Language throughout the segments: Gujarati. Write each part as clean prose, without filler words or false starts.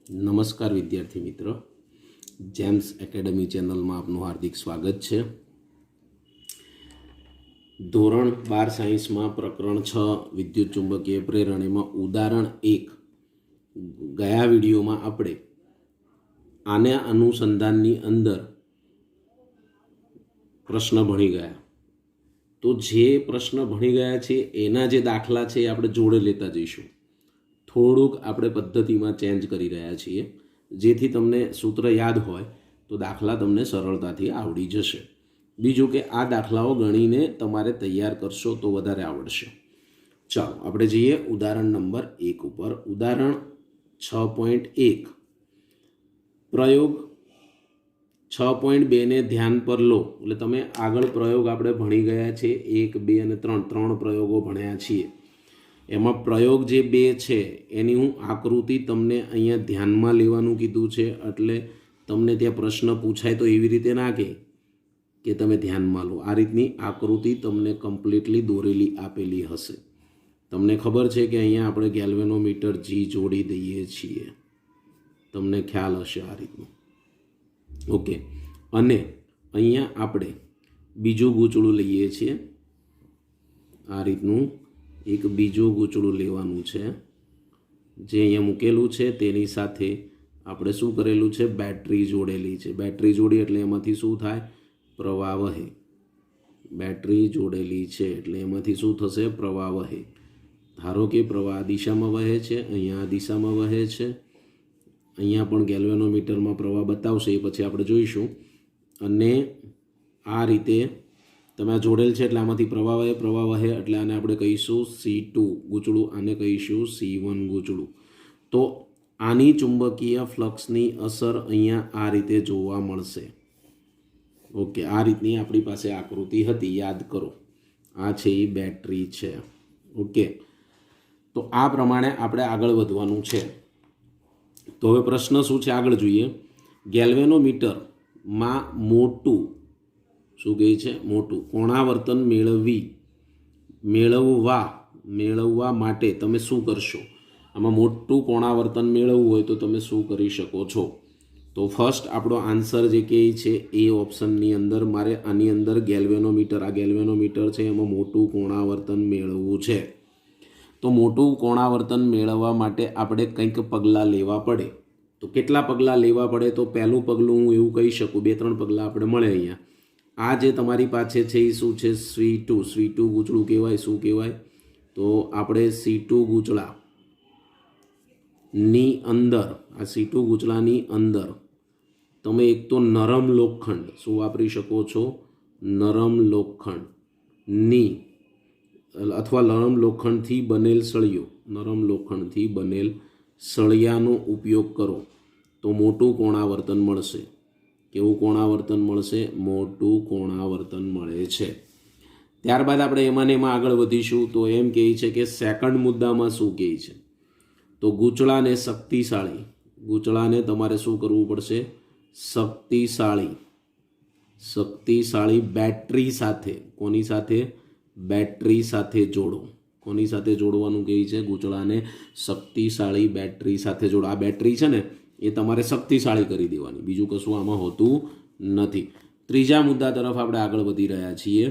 નમસ્કાર વિદ્યાર્થી મિત્રો, જેમ્સ એકેડમી ચેનલમાં આપનું હાર્દિક સ્વાગત છે। ધોરણ 12 સાયન્સમાં પ્રકરણ 6 વિદ્યુત ચુંબકીય પ્રેરણીમાં ઉદાહરણ 1 ગયા વિડીયોમાં આપણે આના અનુસંધાનની અંદર પ્રશ્ન ભણી ગયા। તો જે પ્રશ્ન ભણી ગયા છે એના જે દાખલા છે એ આપણે જોડે લેતા જઈશું। થોડુંક આપણે પદ્ધતિમાં ચેન્જ કરી રહ્યા છીએ, જેથી તમને સૂત્ર યાદ હોય તો દાખલા તમને સરળતાથી આવડી જશે। બીજું કે આ દાખલાઓ ગણીને તમારે તૈયાર કરશો તો વધારે આવડશે। ચાલો આપણે જઈએ ઉદાહરણ નંબર 1 ઉપર। ઉદાહરણ 6.1 પ્રયોગ 6.2 ને ધ્યાન પર લો। એટલે તમે આગળ પ્રયોગ આપણે ભણી ગયા છે 1, 2 અને 3 પ્રયોગો ભણ્યા છીએ। એમાં પ્રયોગ જે 2 છે એની હું આકૃતિ તમને અહીંયા ધ્યાનમાં લેવાનું કીધું છે, એટલે તમને ત્યાં પ્રશ્ન પૂછાય તો એવી રીતે ના કે તમે ધ્યાનમાં લો। આ રીતની આકૃતિ તમને કમ્પ્લીટલી દોરેલી આપેલી હશે। તમને ખબર છે કે અહીંયા આપણે ગેલ્વેનોમીટર જી જોડી દઈએ છીએ, તમને ખ્યાલ હશે આ રીતનું। ઓકે, અને અહીંયા આપણે બીજું ગૂંચળું લઈએ છીએ। આ રીતનું એક બીજું ગૂંચળું લેવાનું છે, જે અહીંયા મૂકેલું છે તેની સાથે આપણે શું કરેલું છે, બેટરી જોડેલી છે। બેટરી જોડી એટલે એમાંથી શું થાય, પ્રવાહ વહે। બેટરી જોડેલી છે એટલે એમાંથી શું થશે, પ્રવાહ વહે। ધારો કે પ્રવાહ દિશામાં વહે છે, અહીંયા આ દિશામાં વહે છે, અહીંયા પણ ગેલ્વેનોમીટરમાં પ્રવાહ બતાવશે એ પછી આપણે જોઈશું। અને આ રીતે તમે આ જોડેલ છે એટલે આમાંથી પ્રવાહ વહે એટલે આને આપણે કહીશું C2 ગૂંચળું, આને કહીશું C1 ગૂંચળું। તો આની ચુંબકીય ફ્લક્સની અસર અહીંયા આ રીતે જોવા મળશે। ઓકે, આ રીતની આપણી પાસે આકૃતિ હતી, યાદ કરો। આ છે એ બેટરી છે। ઓકે, તો આ પ્રમાણે આપણે આગળ વધવાનું છે। તો હવે પ્રશ્ન શું છે આગળ જોઈએ। ગેલ્વેનોમીટરમાં મોટું શું કહે છે, મોટું કોણાવર્તન મેળવવા માટે તમે શું કરશો। આમાં મોટું કોણાવર્તન મેળવવું હોય તો તમે શું કરી શકો છો। તો ફર્સ્ટ આપણો આન્સર જે કહે છે એ ઓપ્શનની અંદર મારે આની અંદર ગેલ્વેનોમીટર, આ ગેલ્વેનોમીટર છે એમાં મોટું કોણાવર્તન મેળવવું છે। તો મોટું કોણાવર્તન મેળવવા માટે આપણે કંઈક પગલાં લેવા પડે। તો કેટલા પગલાં લેવા પડે, તો પહેલું પગલું હું એવું કહી શકું, 2-3 પગલાં આપણે મળે અહીંયા। આ જે તમારી પાસે છે એ શું છે, C2 ગૂંચળું કહેવાય। શું કહેવાય, તો આપણે C2 ગૂંચળાની અંદર, આ C2 ગૂંચળાની અંદર તમે એક તો નરમ લોખંડ શું વાપરી શકો છો, નરમ લોખંડની અથવા નરમ લોખંડથી બનેલ સળિયો, નરમ લોખંડથી બનેલ સળિયાનો ઉપયોગ કરો તો મોટું કોણાવર્તન મળશે। કેવું કોણાવર્તન મળશે, મોટું કોણાવર્તન મળે છે। ત્યારબાદ આપણે એમાં આગળ વધીશું। તો એમ કહે છે કે સેકન્ડ મુદ્દામાં શું કહે છે, તો ગૂંચળાને ગૂંચળાને તમારે શું કરવું પડશે, શક્તિશાળી બેટરી સાથે, કોની સાથે, બેટરી સાથે જોડો। કોની સાથે જોડવાનું કહે છે, ગૂંચળાને શક્તિશાળી બેટરી સાથે જોડો। આ બેટરી છે ને એ તમારે શક્તિશાળી કરી દેવાની, બીજું કશું આમાં હોતું નથી। ત્રીજા મુદ્દા તરફ આપણે આગળ વધી રહ્યા છીએ।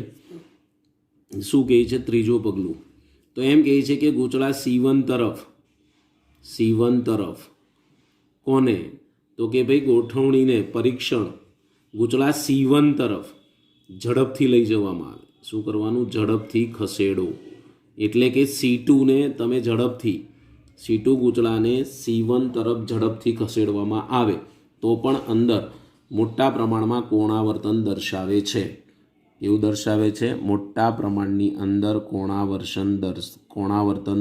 શું કહે છે ત્રીજું પગલું, તો એમ કહે છે કે ગૂંચળા C1 તરફ કોને, તો કે ભાઈ ગોઠવણીને પરીક્ષણ ગૂંચળા C1 તરફ ઝડપથી લઈ જવામાં આવે। શું કરવાનું, ઝડપથી ખસેડો। એટલે કે C2ને તમે ઝડપથી, C2 ગૂંચળાને C1 તરફ ઝડપથી ખસેડવામાં આવે તો પણ અંદર મોટા પ્રમાણમાં કોણાવર્તન દર્શાવે છે। એવું દર્શાવે છે, મોટા પ્રમાણની અંદર કોણાવર્તન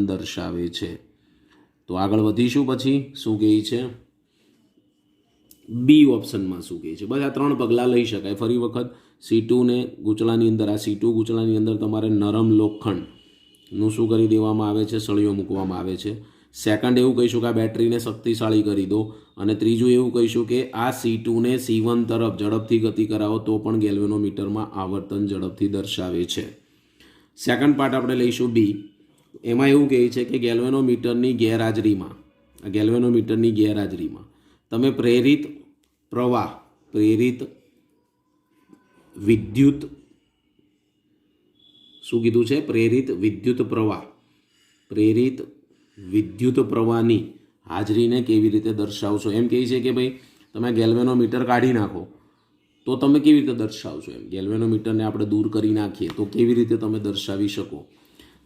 દર્શાવે છે। તો આગળ વધીશું પછી શું કહે છે, બી ઓપ્શનમાં શું કહે છે। બધા 3 પગલાં લઈ શકાય। ફરી વખત C2ને ગૂંચળાની અંદર, આ C2 ગૂંચળાની અંદર તમારે નરમ લોખંડનું શું કરી દેવામાં આવે છે, સળિયો મૂકવામાં આવે છે। સેકન્ડ એવું કહીશું કે આ બેટરીને શક્તિશાળી કરી દો, અને ત્રીજું એવું કહીશું કે આ C2ને C1 તરફ ઝડપથી ગતિ કરાવો તો પણ ગેલ્વેનોમીટરમાં આવર્તન ઝડપથી દર્શાવે છે। સેકન્ડ પાર્ટ આપણે લઈશું બી। એમાં એવું કહે છે કે ગેલ્વેનોમીટરની ગેરહાજરીમાં આ ગેલ્વેનોમીટરની ગેરહાજરીમાં તમે પ્રેરિત પ્રવાહ, પ્રેરિત વિદ્યુત, શું કીધું છે? પ્રેરિત વિદ્યુત પ્રવાહ, પ્રેરિત વિદ્યુત પ્રવાહની હાજરીને કેવી રીતે દર્શાવશો? એમ કહે છે કે ભાઈ તમે ગેલ્વેનોમીટર કાઢી નાખો તો તમે કેવી રીતે દર્શાવશો? એમ ગેલ્વેનોમીટરને આપણે દૂર કરી નાખીએ તો કેવી રીતે તમે દર્શાવી શકો?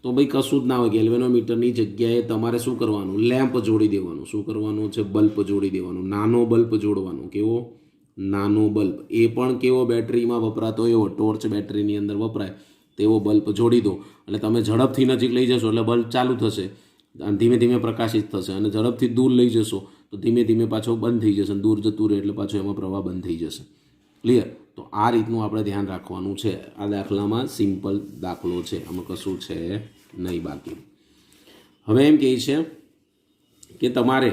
તો ભાઈ કશું જ ના હોય. ગેલ્વેનોમીટરની જગ્યાએ તમારે શું કરવાનું? લેમ્પ જોડી દેવાનું. શું કરવાનું છે? બલ્બ જોડી દેવાનું. નાનો બલ્બ જોડવાનો. કેવો? નાનો બલ્બ. એ પણ કેવો? બેટરીમાં વપરાતો એવો, ટોર્ચ બેટરીની અંદર વપરાય તેવો બલ્બ જોડી દો. એટલે તમે ઝડપથી નજીક લઈ જશો એટલે બલ્બ ચાલુ થશે અને ધીમે ધીમે પ્રકાશિત થશે, અને ઝડપથી દૂર લઈ જશો તો ધીમે ધીમે પાછો બંધ થઈ જશે. દૂર જતું રહે એટલે પાછો એમાં પ્રવાહ બંધ થઈ જશે. ક્લિયર? તો આ રીતનું આપણે ધ્યાન રાખવાનું છે. આ દાખલામાં સિમ્પલ દાખલો છે, આમાં કશું છે નહીં બાકી. હવે એમ કહે છે કે તમારે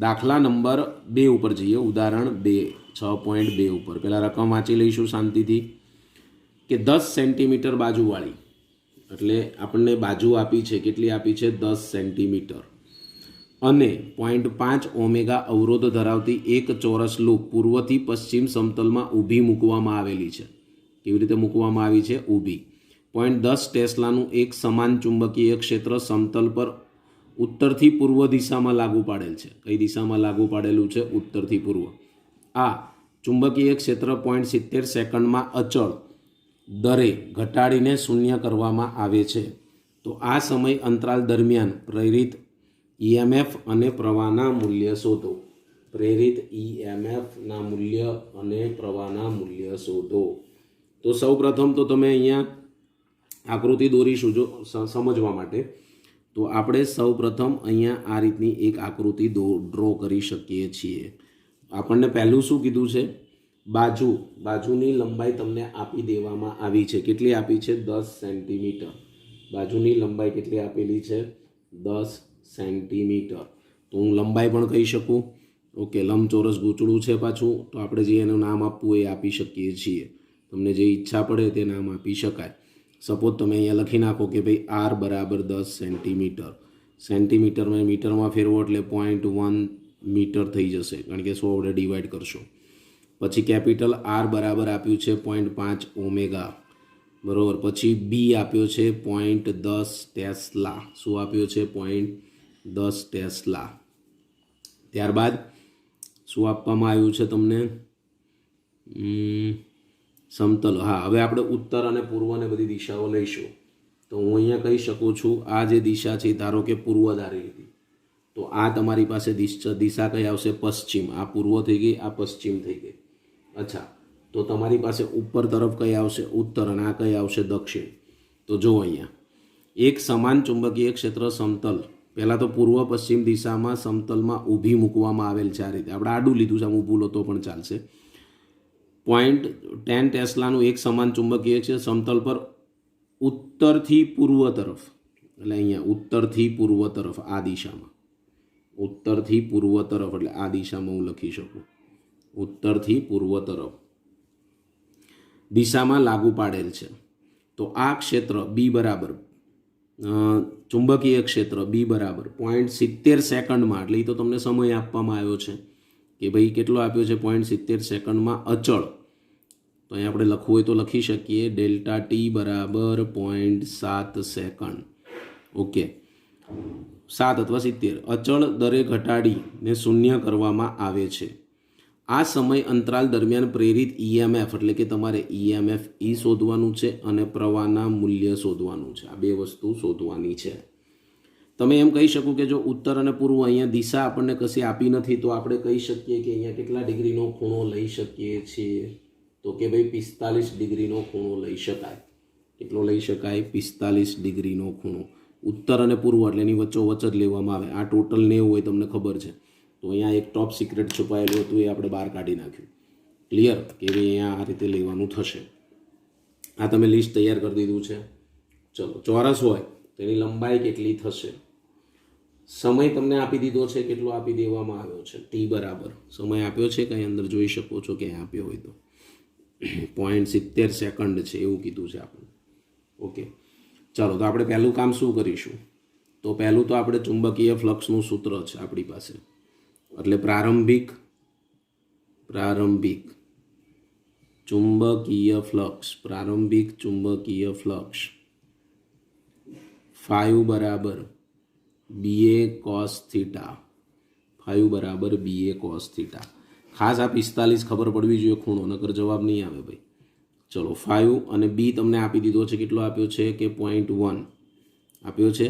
દાખલા નંબર 2 ઉપર જઈએ. ઉદાહરણ 2, 6.2 ઉપર પહેલાં રકમ વાંચી લઈશું શાંતિથી. કે 10 સેન્ટીમીટર બાજુવાળી, એટલે આપણને બાજુ આપી છે. કેટલી આપી છે? 10 સેન્ટીમીટર. અને 0.5 ઓમેગા અવરોધ ધરાવતી એક ચોરસ લૂપ પૂર્વથી પશ્ચિમ સમતલમાં ઊભી મૂકવામાં આવેલી છે. કેવી રીતે મૂકવામાં આવી છે? ઊભી. 0.10 ટેસ્લાનું એક સમાન ચુંબકીય ક્ષેત્ર સમતલ પર ઉત્તરથી પૂર્વ દિશામાં લાગુ પાડેલ છે. કઈ દિશામાં લાગુ પાડેલું છે? ઉત્તરથી પૂર્વ. આ ચુંબકીય ક્ષેત્ર 0.70 સેકન્ડમાં અચળ દરે ઘટાડીને શૂન્ય કરવામાં આવે છે. તો આ સમય અંતરાલ દરમિયાન પ્રેરિત ઈએમએફ અને પ્રવાહના મૂલ્ય શોધો. પ્રેરિત ઈએમએફના મૂલ્ય અને પ્રવાહના મૂલ્ય શોધો. તો સૌ પ્રથમ તો તમે અહીંયા આકૃતિ દોરીશું જો સમજવા માટે. તો આપણે સૌ પ્રથમ અહીંયા આ રીતની એક આકૃતિ ડ્રો કરી શકીએ છીએ. આપણને પહેલું શું કીધું છે? બાજુની લંબાઈ તમને આપી દેવામાં આવી છે. કેટલી આપી છે? 10 સેન્ટીમીટર. બાજુની લંબાઈ કેટલી આપેલી છે? 10 સેન્ટીમીટર. તો હું લંબાઈ પણ કહી શકું. ઓકે, લંબચોરસ ગૂંચળું છે પાછું, તો આપણે જે એનું નામ આપવું એ આપી શકીએ છીએ. તમને જે ઈચ્છા પડે તે નામ આપી શકાય. સપોઝ તમે અહીંયા લખી નાખો કે ભાઈ આર બરાબર 10 સેન્ટીમીટર. સેન્ટીમીટરમાં મીટરમાં ફેરવો એટલે 0.1 મીટર થઈ જશે, કારણ કે 100 વડે ડિવાઈડ કરશો. પછી કેપિટલ આર બરાબર આપ્યું છે 0.5 ઓમેગા, બરાબર. પછી બી આપ્યો છે 0.10 ટેસ્લા. શું આપ્યો છે? 0.10 ટેસ્લા. ત્યારબાદ શું આપવામાં આવ્યું છે તમને? સમતલ. હા, હવે આપણે ઉત્તર અને પૂર્વને બધી દિશાઓ લઈશું. તો હું અહીંયા કહી શકું છું આ જે દિશા છે ધારો કે પૂર્વ ધારી લીધી, તો આ તમારી પાસે દિશા કઈ આવશે? પશ્ચિમ. આ પૂર્વ થઈ ગઈ, આ પશ્ચિમ થઈ ગઈ. અચ્છા, તો તમારી પાસે ઉપર તરફ કઈ આવશે? ઉત્તર. અને આ કઈ આવશે? દક્ષિણ. તો જો અહીંયા એક સમાન ચુંબકીય ક્ષેત્ર સમતલ, પહેલાં તો પૂર્વ પશ્ચિમ દિશામાં સમતલમાં ઊભી મૂકવામાં આવેલ છે. આ રીતે આપણે આડું લીધું છે, આમ ઊભું લો તો પણ ચાલશે. 0.10 ટેસ્લાનું એક સમાન ચુંબકીય ક્ષેત્ર સમતલ પર ઉત્તરથી પૂર્વ તરફ, એટલે અહીંયા ઉત્તરથી પૂર્વ તરફ, આ દિશામાં ઉત્તરથી પૂર્વ તરફ, એટલે આ દિશામાં હું લખી શકું. ઉત્તરથી પૂર્વ તરફ દિશામાં લાગુ પાડેલ છે. તો આ ક્ષેત્ર બી બરાબર, ચુંબકીય ક્ષેત્ર બી બરાબર 0.70 સેકન્ડમાં, એટલે એ તો તમને સમય આપવામાં આવ્યો છે કે ભાઈ કેટલો આપ્યો છે? 0.70 સેકન્ડમાં અચળ. તો અહીં આપણે લખવું હોય તો લખી શકીએ ડેલ્ટા ટી બરાબર 0.7 સેકન્ડ. ઓકે, 7 અથવા 70 અચળ દરે ઘટાડીને શૂન્ય કરવામાં આવે છે. આ સમય અંતરાલ દરમિયાન પ્રેરિત ઈએમએફ, એટલે કે તમારે ઈએમએફ શોધવાનું છે અને પ્રવાહના મૂલ્ય શોધવાનું છે. આ બે વસ્તુ શોધવાની છે. તમે એમ કહી શકો કે જો ઉત્તર અને પૂર્વ અહીંયા દિશા આપણને કશી આપી નથી, તો આપણે કહી શકીએ કે અહીંયા કેટલા ડિગ્રીનો ખૂણો લઈ શકીએ છીએ? તો કે ભાઈ 45 ડિગ્રીનો ખૂણો લઈ શકાય. કેટલો લઈ શકાય? 45 ડિગ્રીનો ખૂણો. ઉત્તર અને પૂર્વ એટલે એની વચ્ચોવચ્ચ જ લેવામાં આવે. આ ટોટલ 90 હોય, તમને ખબર છે. તો અહીંયા એક ટોપ સિક્રેટ છુપાયેલું હતું, એ આપણે બહાર કાઢી નાખ્યું. ક્લિયર? કે ભાઈ અહીંયા આ રીતે લેવાનું થશે. આ તમે લિસ્ટ તૈયાર કરી દીધું છે. ચલો, ચોરસ હોય તેની લંબાઈ કેટલી થશે? સમય તમને આપી દીધો છે, કેટલો આપી દેવામાં આવ્યો છે? ટી બરાબર સમય આપ્યો છે, કંઈ અંદર જોઈ શકો છો કે આપ્યો હોય તો 0.70 સેકન્ડ છે એવું કીધું છે આપણે. ઓકે, ચાલો, તો આપણે પહેલું કામ શું કરીશું? તો પહેલું તો આપણે ચુંબકીય ફ્લક્સનું સૂત્ર છે આપણી પાસે, એટલે પ્રારંભિક ચુંબકીય ફ્લક્સ, પ્રારંભિક ચુંબકીય ફ્લક્સ 5 બરાબર BA cos થીટા, 5 બરાબર BA cos થીટા. ખાસ આ 45 ખબર પડવી જોઈએ ખૂણો, નકર જવાબ નહીં આવે ભાઈ. ચલો 5 અને B તમને આપી દીધો છે, કેટલો આપ્યો છે કે 0.1 આપ્યો છે.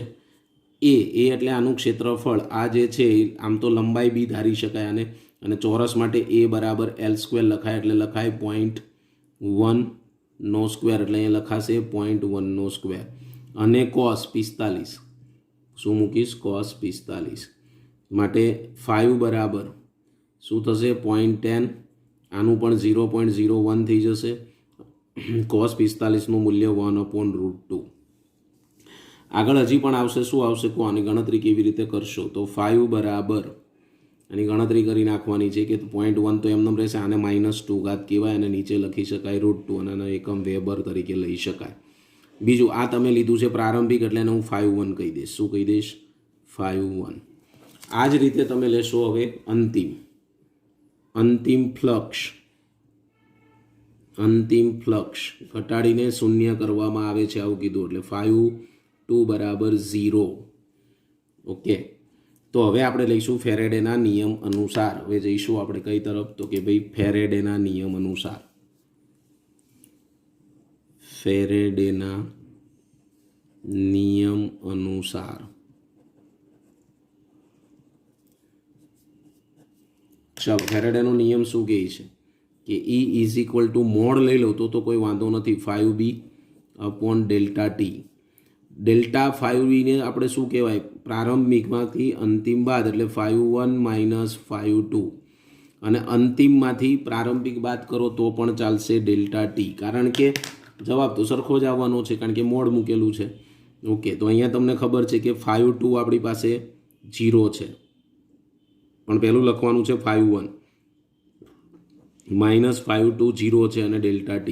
એ એટલે આનું ક્ષેત્રફળ, આ જે છે આમ તો લંબાઈ બી ધારી શકાય આને, અને ચોરસ માટે A બરાબર L² લખાય, એટલે લખાય 0.1 નો સ્ક્વેર, એટલે અહીંયા લખાશે 0.1 નો સ્ક્વેર. અને cos 45 શું મૂકીશ, cos 45 માટે 5 બરાબર શું થશે 0.10, આનું પણ 0.01 થઈ જશે. cos 45નું મૂલ્ય 1/√2. આગળ હજી પણ આવશે, શું આવશે કહો, આની ગણતરી કેવી રીતે કરશો, તો 5 બરાબર આની ગણતરી કરી નાખવાની છે કે 0.1 તો એમને રહેશે, આને -2 ઘાત કહેવાય, અને નીચે લખી શકાય √2, અને આનો એકમ વેબર તરીકે લઈ શકાય. બીજું આ તમે લીધું છે પ્રારંભિક, એટલે એને હું 5.1 કહી દઈશ. શું કહી દઈશ, 5.1. આ જ રીતે તમે લેશો હવે અંતિમ ફ્લક્સ ઘટાડીને શૂન્ય કરવામાં આવે છે આવું કીધું, એટલે 5.2 બરાબર 0. ઓકે, તો હવે આપણે લઈશું ફેરેડેના નિયમ અનુસાર. હવે જઈશું આપણે કઈ તરફ, તો કે ભાઈ ફેરેડેના નિયમ અનુસાર. ફેરેડેના નિયમ અનુસાર ચાલો, ફેરેડેનો નિયમ શું કહે છે કે E = મોડ લઈ લો તો કોઈ વાંધો નથી, 5B/Δt. ડેલ્ટા 5B ને આપણે શું કહેવાય, પ્રારંભિકમાંથી અંતિમ બાદ, એટલે 5.1 - 5.2, અને અંતિમમાંથી પ્રારંભિક બાદ કરો તો પણ ચાલશે Δt, કારણ કે જવાબ તો સરખો જ આવવાનો છે, કારણ કે મોડ મૂકેલું છે. ઓકે, તો અહીંયા તમને ખબર છે કે 5.2 આપણી પાસે 0 છે, પણ પહેલું લખવાનું છે 5.1 - 5.2 0 છે, અને Δt.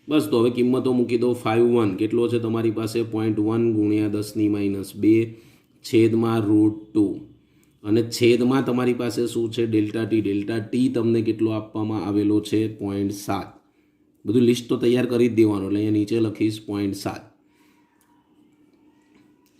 બસ, તો હવે કિંમતો મૂકી દો. 5.1 કેટલો છે તમારી પાસે, 0.1 × 10⁻²/√2, અને છેદમાં તમારી પાસે શું છે, Δt. Δt તમને કેટલો આપવામાં આવેલો છે, 0.7. બધું લિસ્ટ તો તૈયાર કરી જ દેવાનું, એટલે અહીંયા નીચે લખીશ 0.7.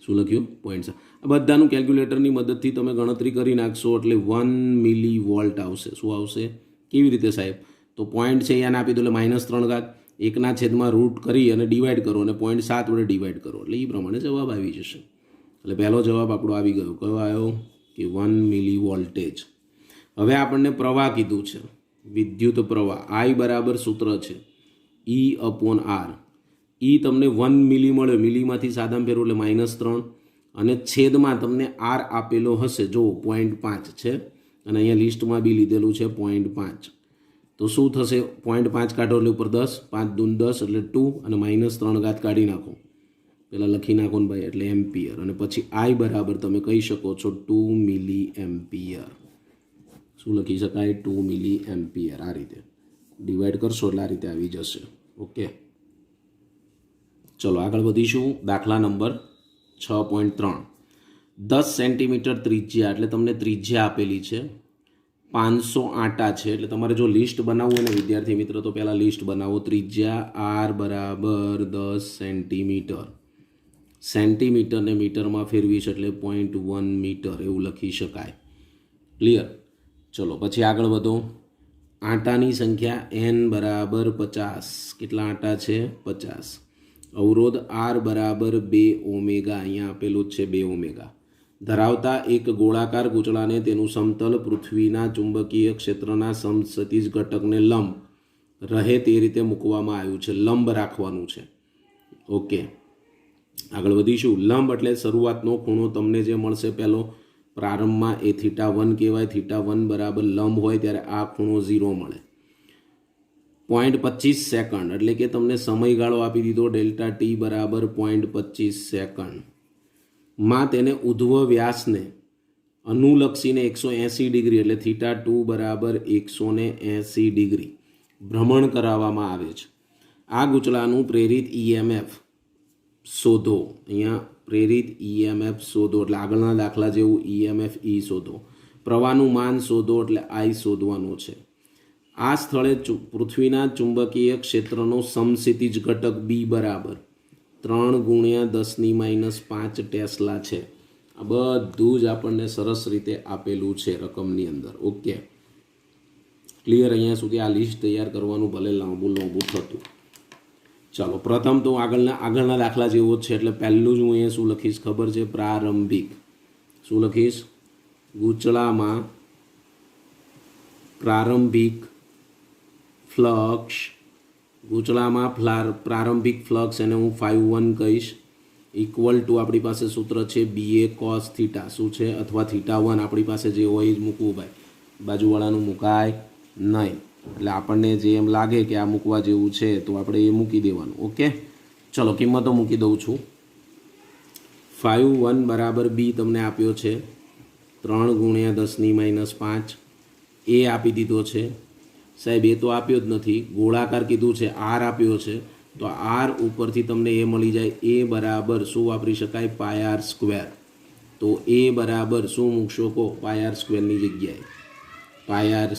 શું લખ્યું, 0.7. આ બધાનું કેલ્ક્યુલેટરની મદદથી તમે ગણતરી કરી નાખશો, એટલે 1 મિલીવોલ્ટ આવશે. શું આવશે, કેવી રીતે સાહેબ, તો પોઈન્ટ છે અહીંયા આપી દો, એટલે -3 ઘાત, 1/√, કરી અને ડિવાઈડ કરો, અને 0.7 વડે ડિવાઈડ કરો, એટલે એ પ્રમાણે જવાબ આવી જશે. એટલે પહેલો જવાબ આપણો આવી ગયો. કયો આવ્યો કે 1 મિલીવોલ્ટેજ. હવે આપણને પ્રવાહ કીધું છે, વિદ્યુત પ્રવાહ. I બરાબર સૂત્ર છે E/R. E તમને 1 મિલી મળ્યો, મિલીમાંથી સાદામાં ફેરવો એટલે -3, અને છેદમાં તમને R આપેલો હશે, જો 0.5 છે, અને અહીંયા લિસ્ટમાં બી લીધેલું છે 0.5. તો શું થશે, 0.5 કાઢો એટલે ઉપર 10, 5 × 10 એટલે 2, અને -3 ઘાત કાઢી નાખો, પહેલાં લખી નાખો ને ભાઈ, એટલે એમ્પિયર. અને પછી I બરાબર તમે કહી શકો છો 2 મિલી એમ્પિયર. શું લખી શકાય, 2 મિલી એમ્પિયર. આ રીતે ડિવાઈડ કરશો એટલે આ રીતે આવી જશે. ઓકે, ચલો આગળ વધીશું. દાખલા નંબર 6.3. 10 સેન્ટીમીટર ત્રિજ્યા, એટલે તમને ત્રિજ્યા આપેલી છે, 500 આંટા છે. એટલે તમારે જો લિસ્ટ બનાવવું હોય ને વિદ્યાર્થી મિત્ર, તો પહેલાં લિસ્ટ બનાવો. ત્રિજ્યા R બરાબર 10 સેન્ટીમીટર, સેન્ટીમીટરને મીટરમાં ફેરવીશ એટલે 0.1 મીટર એવું લખી શકાય. ક્લિયર? ચલો પછી આગળ વધો. આંટાની સંખ્યા n બરાબર 50. કેટલા આંટા છે, 50. અવરોધ R બરાબર 2 ઓમેગા, અહીંયા આપેલું જ છે 2 ઓમેગા, ધરાવતા એક ગોળાકાર ગૂંચળાને તેનું સમતલ પૃથ્વીના ચુંબકીય ક્ષેત્રના સમસતિજ ઘટકને લંબ રહે તે રીતે મૂકવામાં આવ્યું છે. લંબ રાખવાનું છે. ઓકે, આગળ વધીશું. લંબ એટલે શરૂઆતનો ખૂણો તમને જે મળશે પહેલો પ્રારંભમાં, એ θ1 કહેવાય. θ1 બરાબર લંબ હોય ત્યારે આ ખૂણો 0 મળે. 0.25 સેકન્ડ, એટલે કે તમને સમયગાળો આપી દીધો Δt બરાબર 0.25 સેકન્ડ માં તેને ઉધ્વ વ્યાસને અનુલક્ષીને 180 ડિગ્રી, એટલે θ2 બરાબર 180 ડિગ્રી ભ્રમણ કરાવવામાં આવે છે. આ ગૂંચળાનું પ્રેરિત EMF શોધો. અહીંયા પ્રેરિત ઈએમએફ શોધો એટલે આગળના દાખલા જેવું ઈએમએફ ઈ શોધો. પ્રવાહનું માન શોધો એટલે આઈ શોધવાનું છે. આ સ્થળે પૃથ્વીના ચુંબકીય ક્ષેત્રનો સમક્ષિતિજ ઘટક બી બરાબર 3 × 10⁻5 ટેસ્લા છે. આ બધું જ આપણને સરસ રીતે આપેલું છે રકમની અંદર. Okay, clear? અહીંયા સુધી આ લિસ્ટ તૈયાર કરવાનું ભલે લાંબુ થતું. ચાલો, પ્રથમ તો આગળના દાખલા જેવો જ છે એટલે પહેલું જ હું અહીંયા શું લખીશ ખબર છે? પ્રારંભિક. શું લખીશ? ગૂંચળામાં પ્રારંભિક ફ્લક્સ. ગૂંચળામાં પ્રારંભિક ફ્લક્સ એને હું 5 કહીશ, ઇક્વલ ટુ આપણી પાસે સૂત્ર છે BA cos થીટા. શું છે? અથવા θ1 આપણી પાસે જે હોય જ મૂકવું ભાઈ, બાજુવાળાનું મુકાય નહીં. એટલે આપણને જે એમ લાગે કે આ મૂકવા જેવું છે તો આપણે એ મૂકી દેવાનું. ઓકે, ચલો કિંમતો મૂકી દઉં છું. 5 બરાબર બી તમને આપ્યો છે 3 × 10⁻5. એ આપી દીધો છે સાહેબ, એ તો આપ્યો જ નથી, ગોળાકાર કીધું છે, આર આપ્યો છે. તો આર ઉપરથી તમને એ મળી જાય. એ બરાબર શું વાપરી શકાય? πr². તો એ બરાબર શું મૂકશો કહો? πr² જગ્યાએ. πr²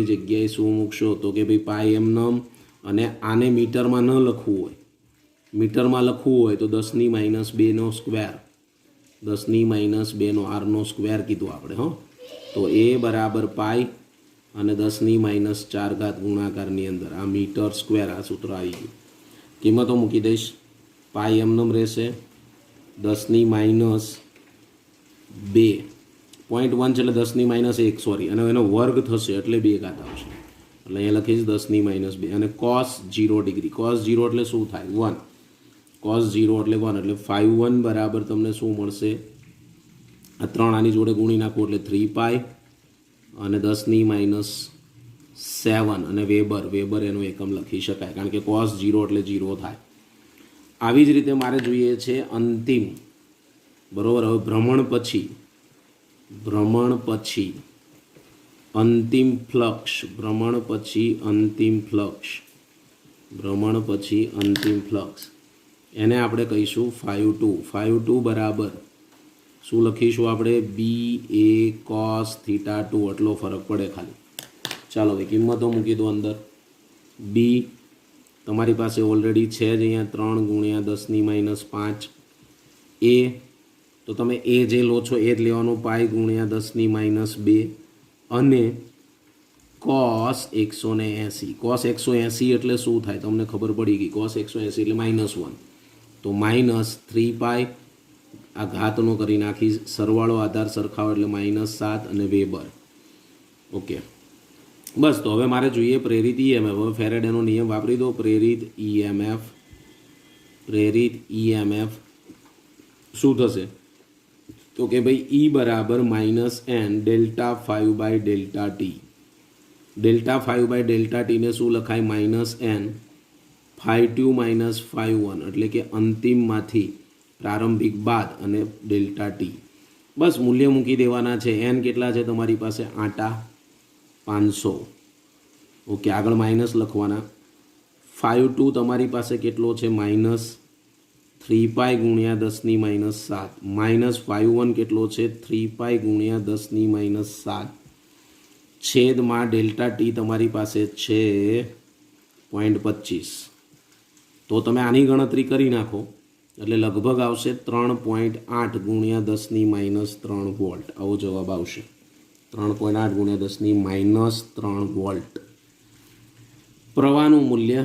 જગ્યાએ શું મૂકશો? તો કે ભાઈ પાઈ એમનમ. અને આને મીટરમાં ન લખવું હોય, મીટરમાં લખવું હોય તો 10⁻2². 10⁻2 આરનો સ્ક્વેર કીધું આપણે. હો, તો એ બરાબર પાઈ અને 10⁻4 ગુણાકારની અંદર આ મીટર સ્ક્વેર, આ સૂત્ર આવી ગયું. કિંમતો મૂકી દઈશ. પાઈ એમનમ રહેશે 10⁻2. 0.1 છે એટલે 10⁻1, સોરી, અને એનો વર્ગ થશે એટલે 2 ઘાત આવશે. એટલે અહીંયા લખીશ 10⁻2. અને cos 0 ડિગ્રી. cos 0 એટલે શું થાય? 1. cos 0 એટલે 1. એટલે 5 બરાબર તમને શું મળશે? આ 3 આની જોડે ગુણી નાખો એટલે 3π અને 10⁻7 અને વેબર એનો એકમ લખી શકાય, કારણ કે cos 0 એટલે 0 થાય. આવી જ રીતે મારે જોઈએ છે અંતિમ. બરાબર, હવે ભ્રમણ પછી અંતિમ ફ્લક્સ. ભ્રમણ પછી અંતિમ ફ્લક્સ એને આપણે કહીશું 5 બરાબર શું લખીશું આપણે? BA cos θ2. એટલો ફરક પડે ખાલી. ચાલો ભાઈ કિંમતો મૂકી દો અંદર. બી તમારી પાસે ઓલરેડી છે જ અહીંયા 3 × 10⁻5. એ તો તમે એ જે લો છો એ જ લેવાનું, પાઈ × 10⁻2. અને cos 180. cos 180 એટલે શું થાય? તમને ખબર પડી ગઈ. cos 180 એટલે -1. તો -3π આ ઘાતનો કરી નાખી, સરવાળો આધાર સરખાવો એટલે -7 અને વેબર. ઓકે, બસ. તો હવે મારે જોઈએ પ્રેરિત ઈએમએફ. હવે ફેરેડેનો નિયમ વાપરી દો. પ્રેરિત ઈએમએફ શું થશે? તો કે ભાઈ E બરાબર -n Δ5/Δt. Δ5/Δt ને શું લખાય? -n ∅2 - ∅1 એટલે કે અંતિમમાંથી પ્રારંભિક બાદ અને Δt. બસ મૂલ્ય મૂકી દેવાના છે. n કેટલા છે તમારી પાસે? 500. ઓકે, આગળ માઇનસ લખવાના. 5 તમારી પાસે કેટલો છે? -3π × 10⁻7. -51 કેટલો છે? 3π × 10⁻7 છેદમાં Δt તમારી પાસે છે 0.25. તો તમે આની ગણતરી કરી નાખો એટલે લગભગ આવશે 3.8 × 10⁻3 વોલ્ટ. આવો જવાબ આવશે. 3.8 × 10⁻3 વોલ્ટ. પ્રવાહનું મૂલ્ય,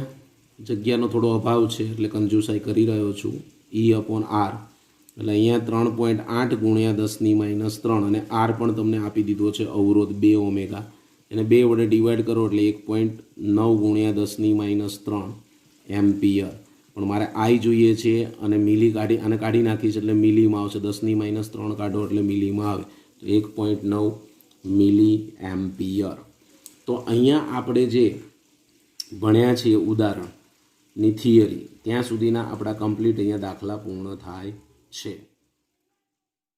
જગ્યાનો થોડો અભાવ છે એટલે કંજુસાઈ કરી રહ્યો છું. E/R એટલે અહીંયા 3.8 × 10⁻3 અને R પણ તમને આપી દીધો છે અવરોધ 2 ઓમેગા. એને 2 વડે ડિવાઈડ કરો એટલે 1.9 × 10⁻3 એમ્પિયર. પણ મારે આઈ જોઈએ છે અને મિલી આને કાઢી નાખીશ એટલે મિલીમાં આવશે. 10⁻3 કાઢો એટલે મિલીમાં આવે તો 1.9 મિલી એમ્પિયર. તો અહીંયા આપણે જે ભણ્યા છીએ ઉદાહરણની થિયરી, ત્યાં સુધીના આપણા કમ્પ્લીટ અહીંયા દાખલા પૂર્ણ થાય છે.